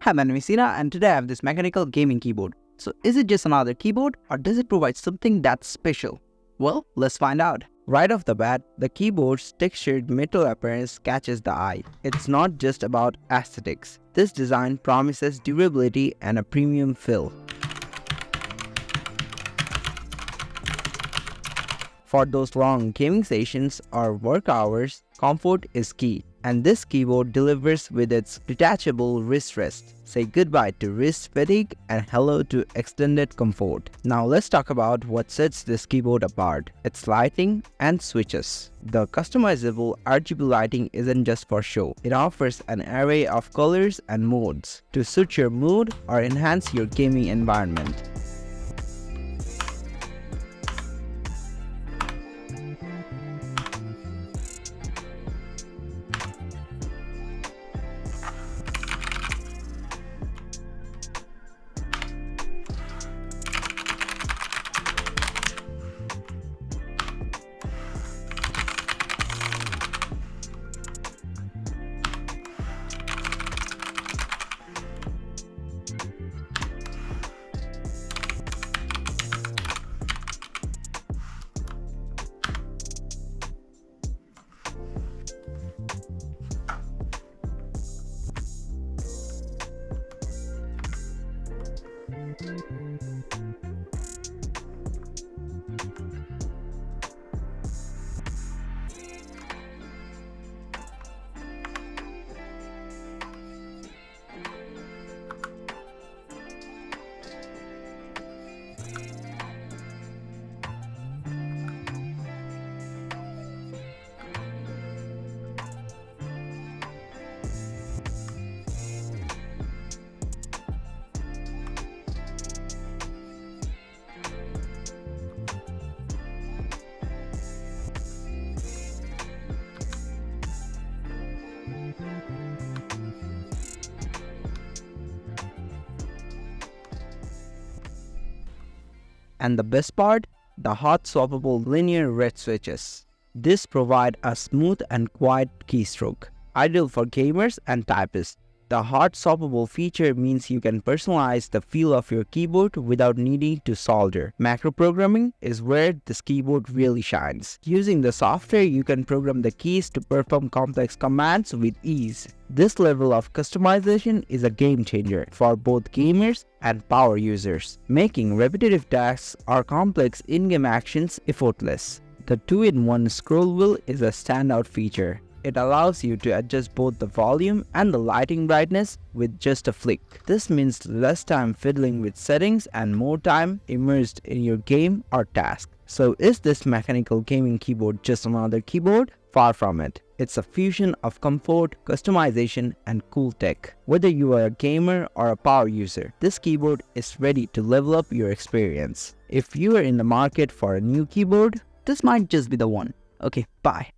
Hi, my name is Sina, and today I have this mechanical gaming keyboard. So is it just another keyboard, or does it provide something that's special? Well, let's find out. Right off the bat, the keyboard's textured metal appearance catches the eye. It's not just about aesthetics. This design promises durability and a premium feel. For those long gaming sessions or work hours, comfort is key, and this keyboard delivers with its detachable wrist rest. Say goodbye to wrist fatigue and hello to extended comfort. Now let's talk about what sets this keyboard apart: its lighting and switches. The customizable RGB lighting isn't just for show. It offers an array of colors and modes to suit your mood or enhance your gaming environment. And the best part? The hot swappable linear red switches. This provide a smooth and quiet keystroke, ideal for gamers and typists. The hot swappable feature means you can personalize the feel of your keyboard without needing to solder. Macro programming is where this keyboard really shines. Using the software, you can program the keys to perform complex commands with ease. This level of customization is a game changer for both gamers and power users, making repetitive tasks or complex in-game actions effortless. The 2-in-1 scroll wheel is a standout feature. It allows you to adjust both the volume and the lighting brightness with just a flick. This means less time fiddling with settings and more time immersed in your game or task. So is this mechanical gaming keyboard just another keyboard? Far from it. It's a fusion of comfort, customization, and cool tech. Whether you are a gamer or a power user, this keyboard is ready to level up your experience. If you are in the market for a new keyboard, this might just be the one. Okay, bye.